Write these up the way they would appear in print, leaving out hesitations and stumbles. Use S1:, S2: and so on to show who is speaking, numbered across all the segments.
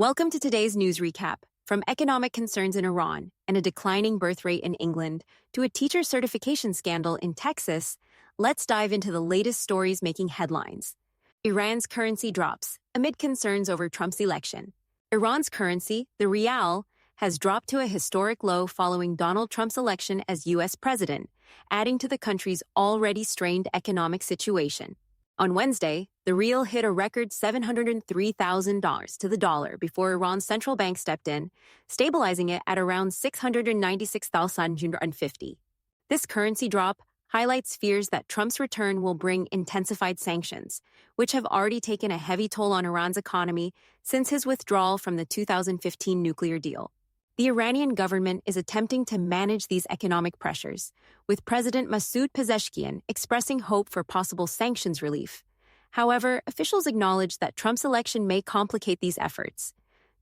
S1: Welcome to today's news recap. From economic concerns in Iran and a declining birth rate in England to a teacher certification scandal in Texas, let's dive into the latest stories making headlines. Iran's currency drops amid concerns over Trump's election. Iran's currency, the rial, has dropped to a historic low following Donald Trump's election as U.S. president, adding to the country's already strained economic situation. On Wednesday, the rial hit a record $703,000 to the dollar before Iran's central bank stepped in, stabilizing it at around 696,750. This currency drop highlights fears that Trump's return will bring intensified sanctions, which have already taken a heavy toll on Iran's economy since his withdrawal from the 2015 nuclear deal. The Iranian government is attempting to manage these economic pressures, with President Masoud Pezeshkian expressing hope for possible sanctions relief. However, officials acknowledge that Trump's election may complicate these efforts.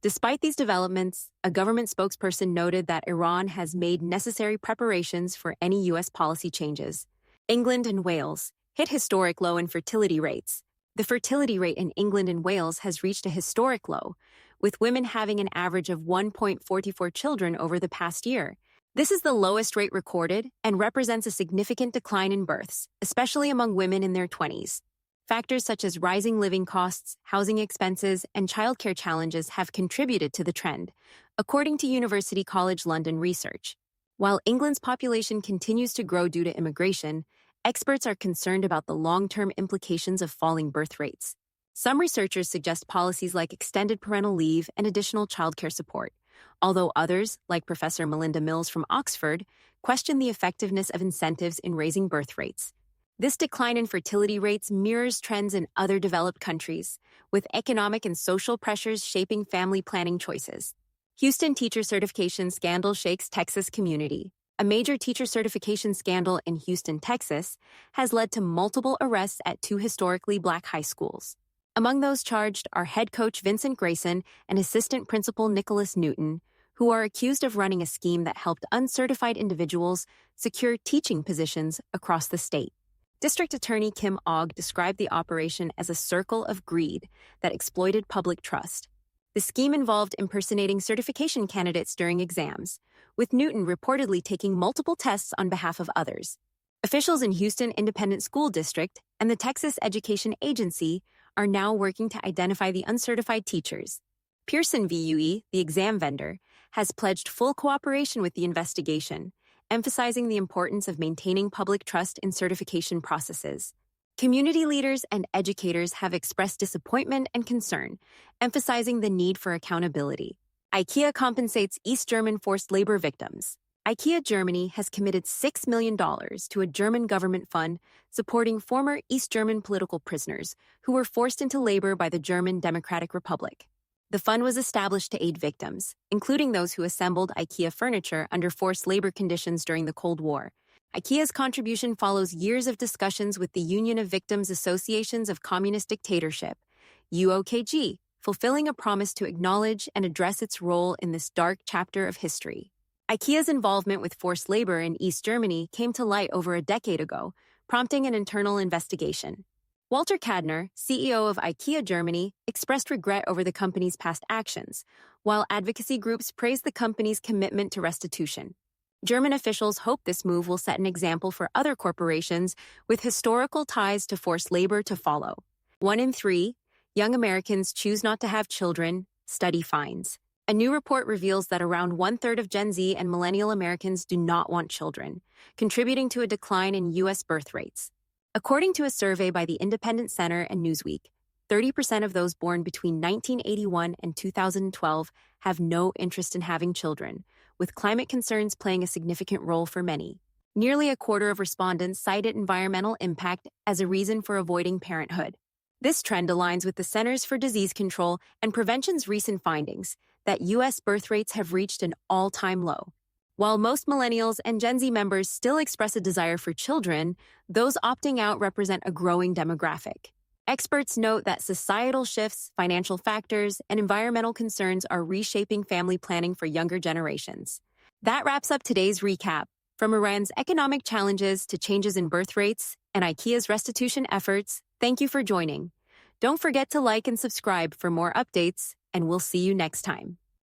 S1: Despite these developments, a government spokesperson noted that Iran has made necessary preparations for any U.S. policy changes. England and Wales hit historic low in fertility rates. The fertility rate in England and Wales has reached a historic low, with women having an average of 1.44 children over the past year. This is the lowest rate recorded and represents a significant decline in births, especially among women in their 20s. Factors such as rising living costs, housing expenses, and childcare challenges have contributed to the trend, according to University College London research. While England's population continues to grow due to immigration, experts are concerned about the long-term implications of falling birth rates. Some researchers suggest policies like extended parental leave and additional childcare support, although others, like Professor Melinda Mills from Oxford, question the effectiveness of incentives in raising birth rates. This decline in fertility rates mirrors trends in other developed countries, with economic and social pressures shaping family planning choices. Houston teacher certification scandal shakes Texas community. A major teacher certification scandal in Houston, Texas, has led to multiple arrests at two historically black high schools. Among those charged are head coach Vincent Grayson and assistant principal Nicholas Newton, who are accused of running a scheme that helped uncertified individuals secure teaching positions across the state. District Attorney Kim Ogg described the operation as a circle of greed that exploited public trust. The scheme involved impersonating certification candidates during exams, with Newton reportedly taking multiple tests on behalf of others. Officials in Houston Independent School District and the Texas Education Agency are now working to identify the uncertified teachers. Pearson VUE, the exam vendor, has pledged full cooperation with the investigation, emphasizing the importance of maintaining public trust in certification processes. Community leaders and educators have expressed disappointment and concern, emphasizing the need for accountability. IKEA compensates East German forced labor victims. IKEA Germany has committed $6 million to a German government fund supporting former East German political prisoners who were forced into labor by the German Democratic Republic. The fund was established to aid victims, including those who assembled IKEA furniture under forced labor conditions during the Cold War. IKEA's contribution follows years of discussions with the Union of Victims Associations of Communist Dictatorship, UOKG, fulfilling a promise to acknowledge and address its role in this dark chapter of history. IKEA's involvement with forced labor in East Germany came to light over a decade ago, prompting an internal investigation. Walter Kadner, CEO of IKEA Germany, expressed regret over the company's past actions, while advocacy groups praised the company's commitment to restitution. German officials hope this move will set an example for other corporations with historical ties to forced labor to follow. 1 in 3 young Americans choose not to have children, study finds. A new report reveals that around 1/3 of Gen Z and millennial Americans do not want children, contributing to a decline in U.S. birth rates. According to a survey by the Independent Center and Newsweek, 30% of those born between 1981 and 2012 have no interest in having children, with climate concerns playing a significant role for many. Nearly a quarter of respondents cited environmental impact as a reason for avoiding parenthood. This trend aligns with the Centers for Disease Control and Prevention's recent findings that U.S. birth rates have reached an all-time low. While most millennials and Gen Z members still express a desire for children, those opting out represent a growing demographic. Experts note that societal shifts, financial factors, and environmental concerns are reshaping family planning for younger generations. That wraps up today's recap. From Iran's economic challenges to changes in birth rates and IKEA's restitution efforts, thank you for joining. Don't forget to like and subscribe for more updates. and we'll see you next time.